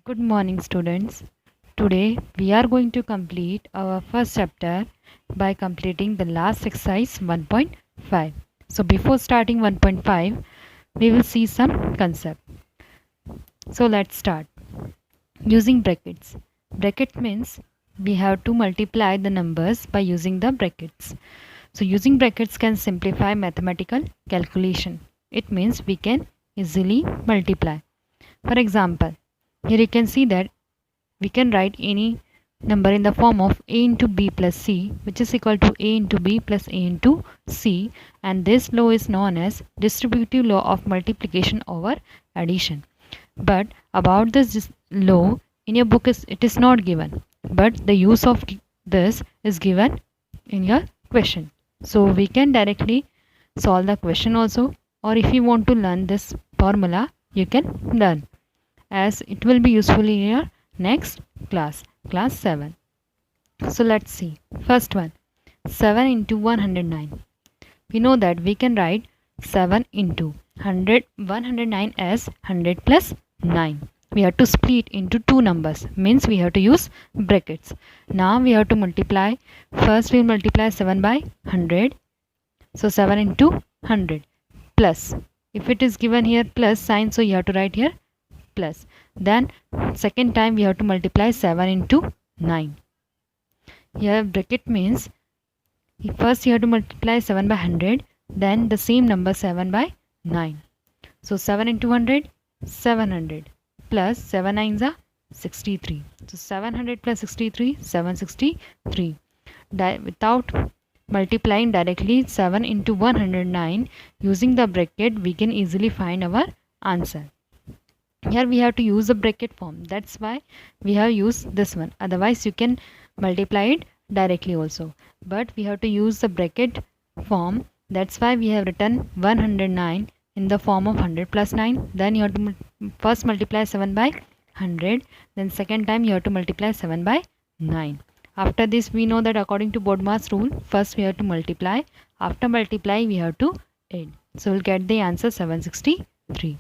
Good morning, students. Today we are going to complete our first chapter by completing the last exercise 1.5. So, before starting 1.5, we will see some concept. So, let's start. Using brackets. Bracket means we have to multiply the numbers by using the brackets. So, using brackets can simplify mathematical calculation. It means we can easily multiply. For example, here you can see that we can write any number in the form of a into b plus c, which is equal to a into b plus a into c, and this law is known as distributive law of multiplication over addition. But about this law in your book it is not given, but the use of this is given in your question. So we can directly solve the question also, or if you want to learn this formula you can learn, as it will be useful in your next class 7. So let's see. First one, 7 into 109. We know that we can write 7 into 109 as 100 plus 9. We have to split into two numbers, means we have to use brackets. Now we have to multiply. First we will multiply 7 by 100. So 7 into 100 plus. If it is given here plus sign, so you have to write here plus. Then second time we have to multiply 7 into 9. Here bracket means first you have to multiply 7 by 100, then the same number 7 by 9. So 7 into 100, 700 plus 7 nines are 63. So 700 plus 63, 763. Without multiplying directly 7 into 109, using the bracket we can easily find our answer. Here we have to use the bracket form, that's why we have used this one. Otherwise you can multiply it directly also, but we have to use the bracket form, that's why we have written 109 in the form of 100 plus 9. Then you have to first multiply 7 by 100, then second time you have to multiply 7 by 9. After this we know that according to BODMAS rule, first we have to multiply, after multiply we have to add. So we'll get the answer 763.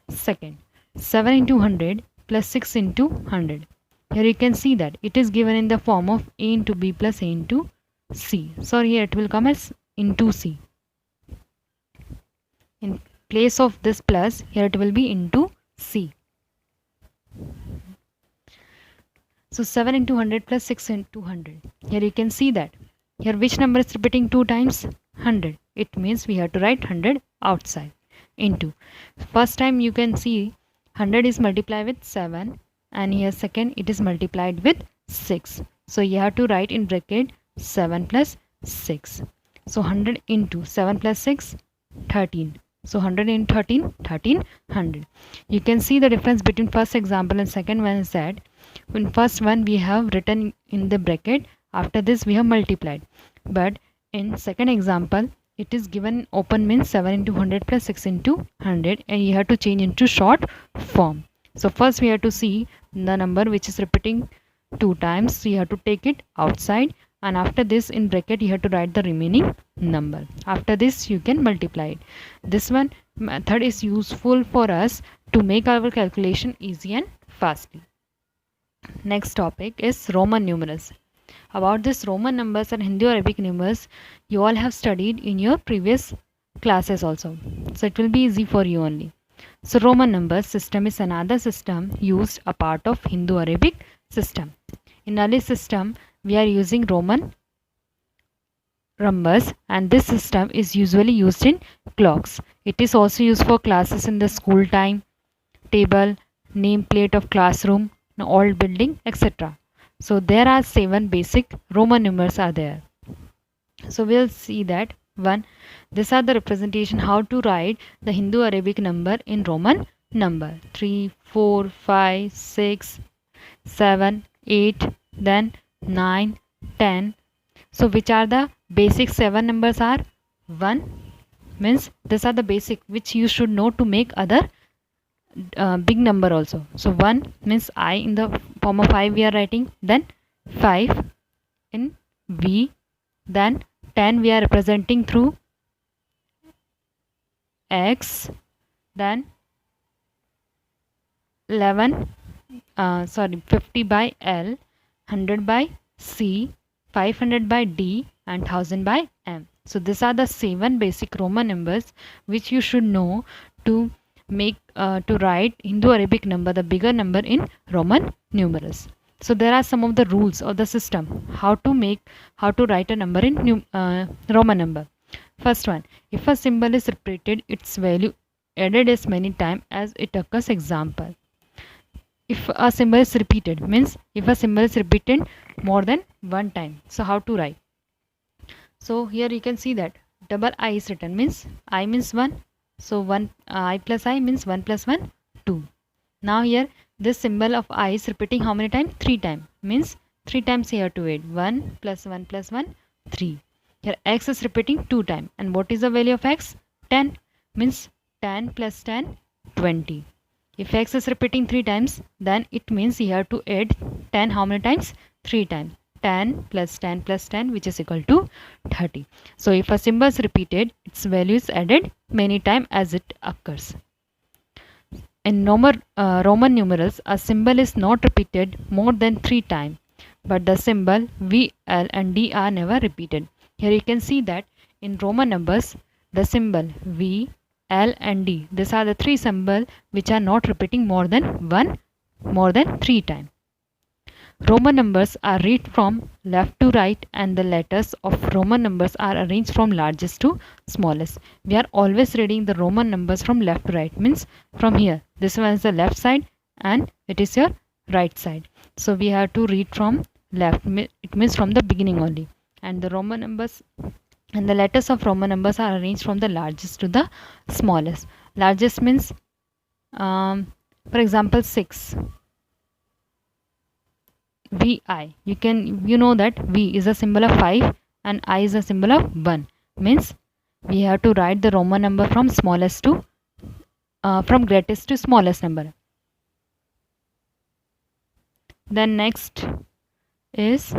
Second, 7 into 100 plus 6 into 100. Here you can see that it is given in the form of a into b plus a into c. So here it will come as into c. In place of this plus, here it will be into c. So 7 into 100 plus 6 into 100. Here you can see that. Here which number is repeating 2 times? 100. It means we have to write 100 outside. Into. First time you can see 100 is multiplied with 7, and here second it is multiplied with 6. So you have to write in bracket 7 plus 6. So 100 into 7 plus 6, 13. So 100 into 13, 1300. You can see the difference between first example and second one is that in first one we have written in the bracket, after this we have multiplied. But in second example it is given open, means 7 into 100 plus 6 into 100, and you have to change into short form. So first we have to see the number which is repeating 2 times, so you have to take it outside, and after this in bracket you have to write the remaining number. After this you can multiply it. This one method is useful for us to make our calculation easy and fastly. Next topic is Roman numerals. About this Roman numbers and Hindu-Arabic numerals, you all have studied in your previous classes also. So it will be easy for you only. So Roman numbers system is another system used a part of Hindu-Arabic system. In early system, we are using Roman numbers, and this system is usually used in clocks. It is also used for classes in the school time, table, nameplate of classroom, old building, etc. So there are 7 basic Roman numerals are there. So we'll see that. 1. These are the representation how to write the Hindu-Arabic number in Roman number. 3, 4, 5, 6, 7, 8, then 9, 10. So which are the basic 7 numbers are? 1 means these are the basic which you should know to make other big number also. So 1 means I in the form of I we are writing, then 5 in V, then 10 we are representing through X, then 11 50 by L, 100 by C, 500 by D, and 1000 by M. So these are the 7 basic Roman numbers which you should know to make to write Hindu-Arabic number, the bigger number, in Roman numerals. So there are some of the rules of the system how to write a number in Roman number. First one, if a symbol is repeated, its value added as many times as it occurs. Example, if a symbol is repeated means if a symbol is repeated more than one time. So how to write? So here you can see that double I is written, means I means 1. So 1 I plus I means 1 plus 1 2. Now here this symbol of I is repeating how many times? 3 times, means 3 times here to add 1 plus 1 plus 1 3. Here x is repeating 2 times, and what is the value of x? 10, means 10 plus 10 20. If x is repeating 3 times, then it means you have to add 10 how many times? 3 times. 10 plus 10 plus 10, which is equal to 30. So if a symbol is repeated, its value is added many times as it occurs. In Roman numerals, a symbol is not repeated more than 3 times, but the symbol V, L and D are never repeated. Here you can see that in Roman numbers, the symbol V, L and D, these are the 3 symbols which are not repeating more than 3 times. Roman numbers are read from left to right, and the letters of Roman numbers are arranged from largest to smallest. We are always reading the Roman numbers from left to right, means from here. This one is the left side and it is your right side. So we have to read from left, it means from the beginning only. And the Roman numbers and the letters of Roman numbers are arranged from the largest to the smallest. Largest means for example 6. VI. You know that V is a symbol of 5 and I is a symbol of 1. Means we have to write the Roman number from smallest to from greatest to smallest number. Then next is,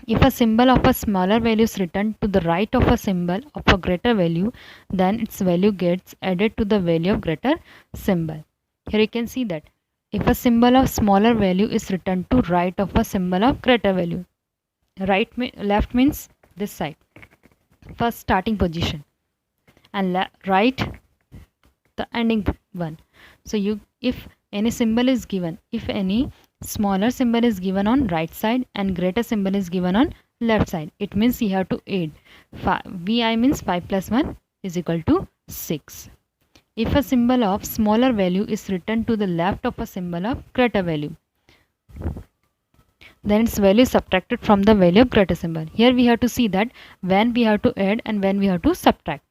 if a symbol of a smaller value is written to the right of a symbol of a greater value, then its value gets added to the value of greater symbol. Here you can see that if a symbol of smaller value is written to right of a symbol of greater value, left means this side, first starting position, and right the ending one. So if any symbol is given, if any smaller symbol is given on right side and greater symbol is given on left side, it means you have to add Vi means 5 plus 1 is equal to 6. If a symbol of smaller value is written to the left of a symbol of greater value, then its value is subtracted from the value of greater symbol. Here we have to see that when we have to add and when we have to subtract.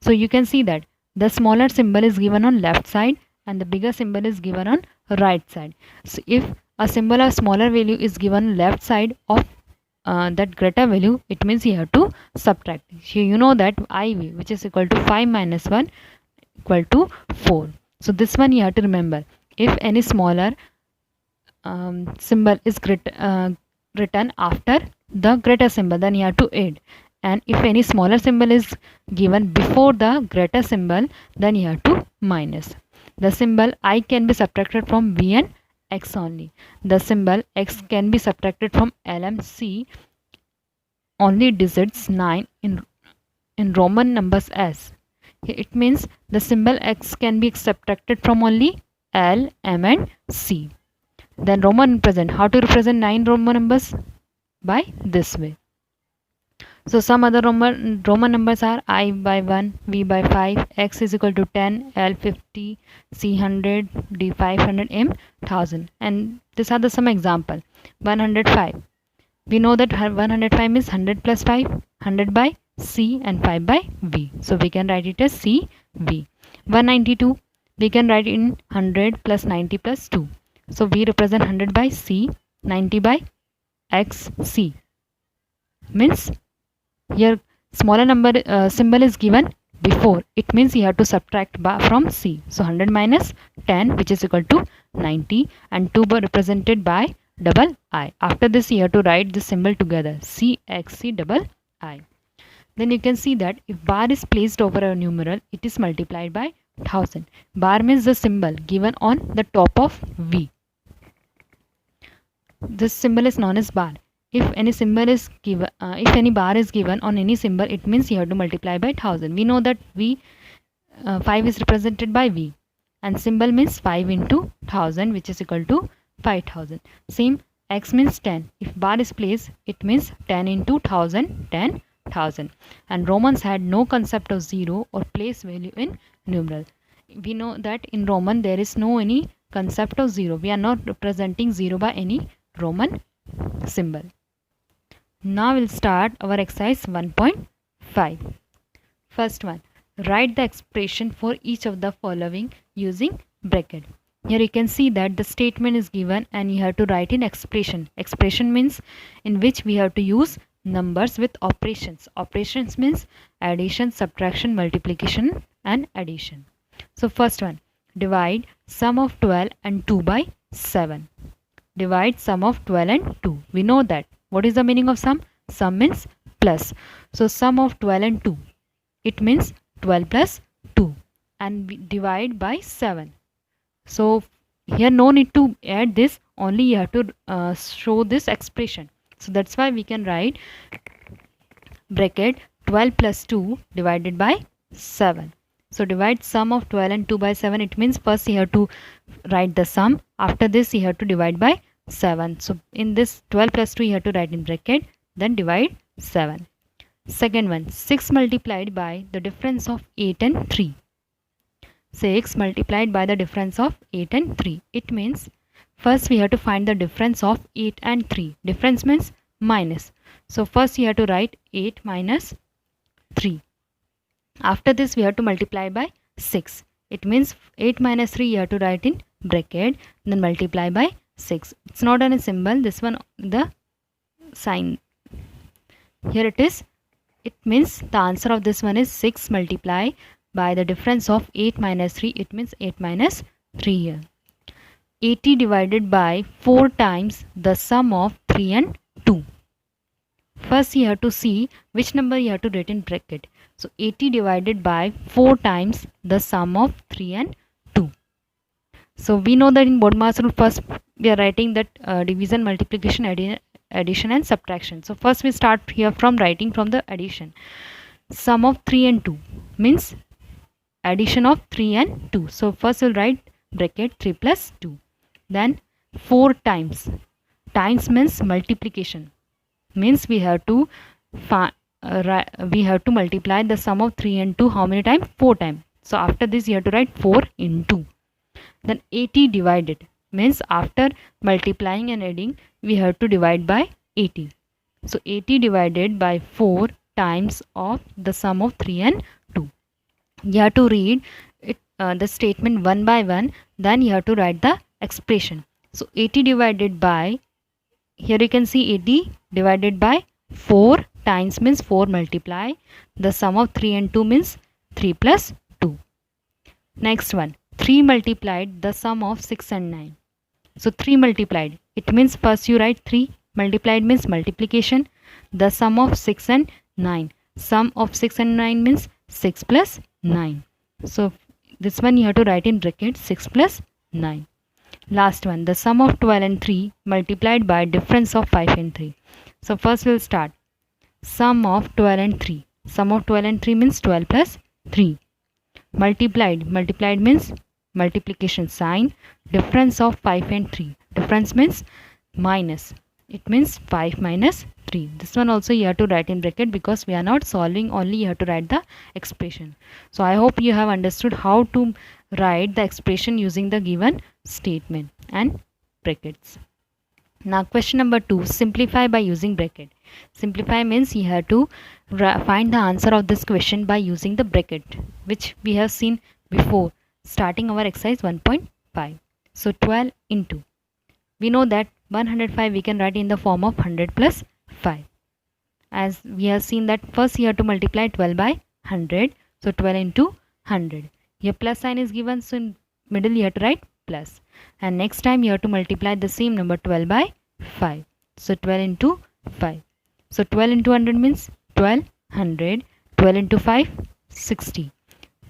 So you can see that the smaller symbol is given on left side and the bigger symbol is given on right side. So if a symbol of smaller value is given left side of that greater value, it means you have to subtract. Here you know that IV, which is equal to 5 minus 1 equal to 4. So this one you have to remember. If any smaller symbol is written after the greater symbol, then you have to add. And if any smaller symbol is given before the greater symbol, then you have to minus. The symbol I can be subtracted from V and X only. The symbol X can be subtracted from L and C. Only digits 9 in Roman numbers S. It means the symbol X can be subtracted from only L, M and C. Then Roman represent. How to represent 9 Roman numbers? By this way. So some other Roman numbers are I by 1, V by 5, X is equal to 10, L 50, C 100, D 500, M 1000. And these are some example. 105. We know that 105 means 100 plus 5, 100 by C and 5 by V. So we can write it as C, V. 192. We can write in 100 plus 90 plus 2. So we represent 100 by C, 90 by X, C. Means here smaller number symbol is given before. It means you have to subtract from C. So 100 minus 10, which is equal to 90, and 2 represented by double I. After this you have to write this symbol together, C, X, C, double I. Then you can see that if bar is placed over a numeral, it is multiplied by 1000. Bar means the symbol given on the top of V. This symbol is known as bar. If any symbol is given, if any bar is given on any symbol, it means you have to multiply by 1000. We know that 5 is represented by V, and symbol means 5 into 1000, which is equal to 5000. Same, X means 10. If bar is placed, it means 10 into 1000, 10,000. And Romans had no concept of zero or place value in numeral. We know that in Roman there is no any concept of zero. We are not representing zero by any Roman symbol. Now we'll start our exercise 1.5. First one, write the expression for each of the following using bracket. Here you can see that the statement is given and you have to write in expression. Expression means in which we have to use numbers with operations. Operations means addition, subtraction, multiplication and addition. So first one, divide sum of 12 and 2 by 7. Divide sum of 12 and 2. We know that. What is the meaning of sum? Sum means plus. So sum of 12 and 2. It means 12 plus 2. And we divide by 7. So here no need to add this. Only you have to show this expression. So that's why we can write bracket 12 plus 2 divided by 7. So divide sum of 12 and 2 by 7. It means first you have to write the sum. After this you have to divide by 7. So in this 12 plus 2 you have to write in bracket. Then divide 7. Second one, 6 multiplied by the difference of 8 and 3. 6 multiplied by the difference of 8 and 3. It means first we have to find the difference of 8 and 3. Difference means minus. So first you have to write 8 minus 3. After this we have to multiply by 6. It means 8 minus 3 you have to write in bracket, then multiply by 6. It's not on a symbol, this one the sign. Here it is. It means the answer of this one is 6 multiply by the difference of 8 minus 3. It means 8 minus 3 here. 80 divided by 4 times the sum of 3 and 2. First you have to see which number you have to write in bracket. So 80 divided by 4 times the sum of 3 and 2. So we know that in BODMAS rule first we are writing that division, multiplication, addition and subtraction. So first we start here from writing from the addition. Sum of 3 and 2 means addition of 3 and 2. So first we'll write bracket 3 plus 2. Then 4 times. Times means multiplication. Means we have to multiply the sum of 3 and 2 how many times? 4 times. So after this you have to write 4 into. Then 80 divided means after multiplying and adding we have to divide by 80. So 80 divided by 4 times of the sum of 3 and 2. You have to read it, the statement one by one, then you have to write the expression. So 80 divided by, here you can see 80 divided by 4 times means 4 multiply. The sum of 3 and 2 means 3 plus 2. Next one, 3 multiplied the sum of 6 and 9. So 3 multiplied, it means first you write 3, multiplied means multiplication. The sum of 6 and 9. Sum of 6 and 9 means 6 plus 9. So this one you have to write in bracket 6 plus 9. Last one, the sum of 12 and 3 multiplied by difference of 5 and 3. So first we'll start. Sum of 12 and 3. Sum of 12 and 3 means 12 plus 3. Multiplied. Multiplied means multiplication sign. Difference of 5 and 3. Difference means minus. It means 5 minus 3. This one also you have to write in bracket because we are not solving, only you have to write the expression. So I hope you have understood how to write the expression using the given statement and brackets. Now question number 2, simplify by using bracket. Simplify means you have to find the answer of this question by using the bracket, which we have seen before starting our exercise 1.5. So 12 into, we know that 105 we can write in the form of 100 plus 5. As we have seen that first you have to multiply 12 by 100. So 12 into 100. Here plus sign is given, so in middle you have to write plus. And next time you have to multiply the same number 12 by 5. So 12 into 5. So 12 into 100 means 1200. 12 into 5, 60.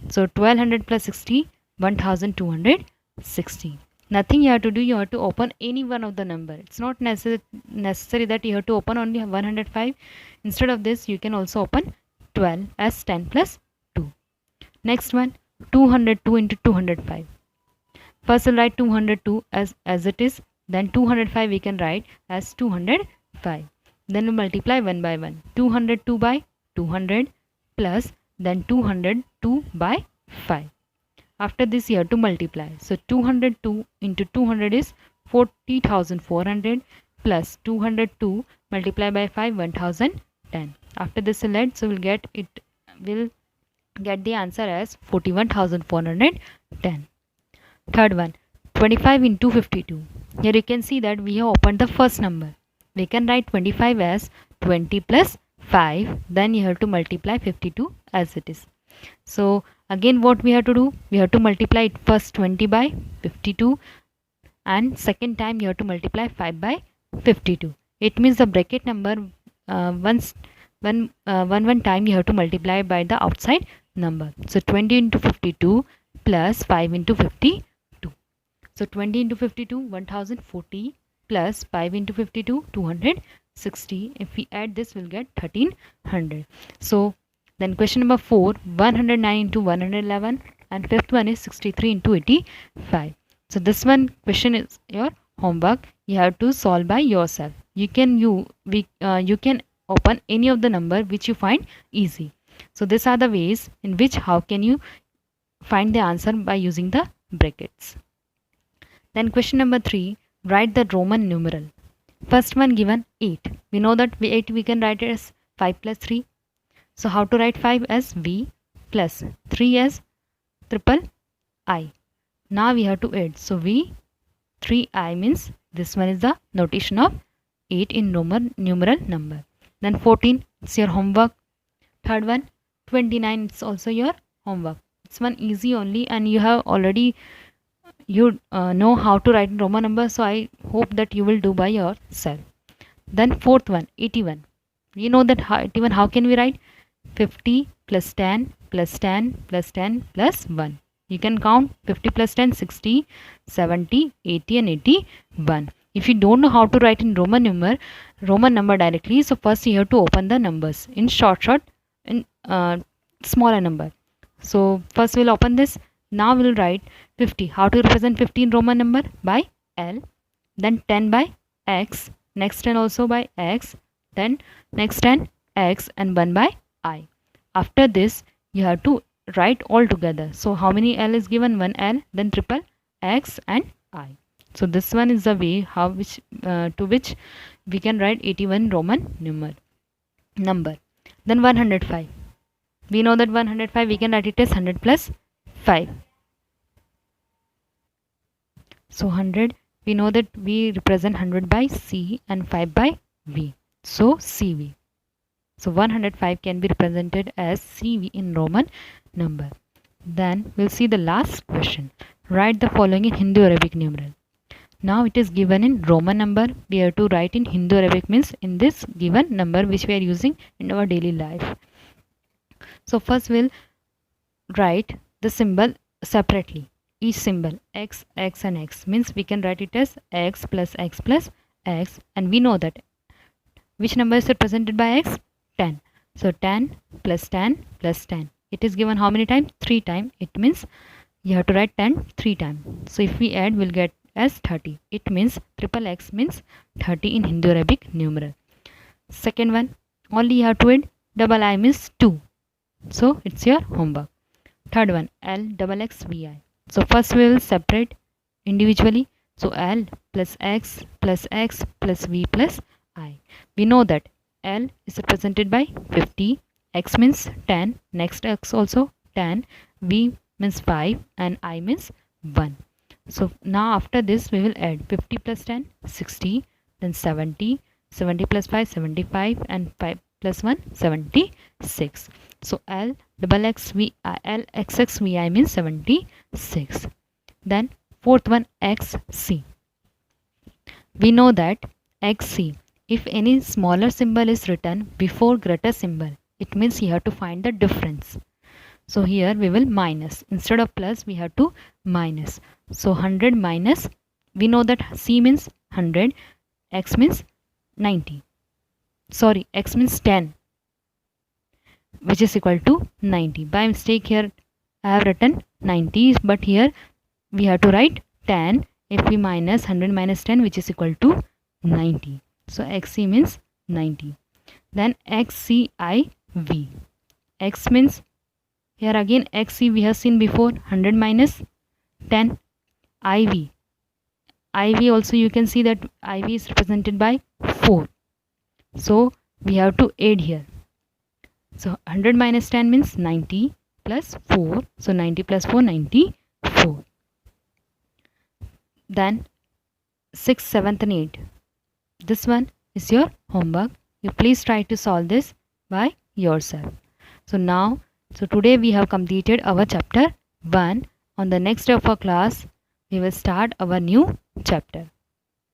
So 1200 plus 60, 1260. Nothing you have to do, you have to open any one of the number. It's not necessary that you have to open only 105. Instead of this, you can also open 12 as 10 plus 2. Next one, 202 into 205. First we'll write 202 as it is, then 205 we can write as 205. Then we multiply one by one. 202 by 200 plus then 202 by 5. After this you have to multiply. So 202 into 200 is 40,400 plus 202 multiplied by 5, 1010. After this we'll add, so we'll get the answer as 41,410. Third one, 25 into 52. Here you can see that we have opened the first number. We can write 25 as 20 plus 5. Then you have to multiply 52 as it is. So again what we have to do? We have to multiply it first 20 by 52 and second time you have to multiply 5 by 52. It means the bracket number one time you have to multiply by the outside number. So 20 into 52 plus 5 into 52. So 20 into 52, 1040 plus 5 into 52, 260. If we add this, we'll get 1300. So then question number 4, 109 into 111, and fifth one is 63 into 85. So this one question is your homework. You have to solve by yourself. You can open any of the number which you find easy. So these are the ways in which how can you find the answer by using the brackets. Then question number 3, write the Roman numeral. First one given 8. We know that 8 we can write it as 5 plus 3. So how to write 5 as V plus 3 as triple I. Now we have to add. So V 3I means this one is the notation of 8 in Roman numeral number. Then 14, it's your homework. Third one, 29, it's also your homework. It's one easy only and you have already know how to write Roman number, so I hope that you will do by yourself. Then fourth one, 81. We know that 81, how can we write? 50 plus 10 plus 10 plus 10 plus 1. You can count 50 plus 10, 60, 70, 80 and 81. If you don't know how to write in Roman number directly, so first you have to open the numbers in short in smaller number. So first we'll open this. Now we'll write 50. How to represent 50 in Roman number? By L. Then 10 by X. Next 10 also by X. Then next 10 X and 1 by I. After this you have to write all together. So how many L is given? 1 L. Then triple X and I. So this one is the way to which we can write 81 Roman number. Then 105. We know that 105 we can write it as 100 plus 5. So 100, we know that we represent 100 by C and 5 by V. So CV. So 105 can be represented as CV in Roman number. Then we'll see the last question. Write the following in Hindu-Arabic numeral. Now it is given in Roman number. We have to write in Hindu-Arabic, means in this given number which we are using in our daily life. So first we'll write the symbol separately. Each symbol X, X and X means we can write it as X plus X plus X, and we know that which number is represented by X? 10. So 10 plus 10 plus 10. It is given how many times? 3 times. It means you have to write 10 3 times. So if we add, we'll get as 30. It means triple X means 30 in Hindu-Arabic numeral. Second one, only you have to add double I means 2. So it's your homework. Third one, L double X VI. So first we will separate individually. So L plus X plus X plus V plus I. We know that L is represented by 50. X means 10. Next X also 10. V means 5 and I means 1. So now after this we will add 50 plus 10, 60. Then 70. 70 plus 5, 75. And 5 plus 1, 76. So L double X V I, L X X V I means 76. Then fourth one, XC. We know that XC, if any smaller symbol is written before greater symbol, it means you have to find the difference. So here we will minus. Instead of plus, we have to minus. So 100 minus we know that C means 100, X means 90. Sorry, X means 10, which is equal to 90. By mistake here I have written 90, but here we have to write 10 if we minus 100 minus 10, which is equal to 90. So XC means 90. Then XCIV. X means, here again XC we have seen before, 100 minus 10. IV. IV also you can see that IV is represented by 4. So we have to add here. So 100 minus 10 means 90 plus 4. So 90 plus 4, 94. Then 6, 7 and 8. This one is your homework. You please try to solve this by yourself. So today we have completed our chapter 1. On the next day of our class, we will start our new chapter.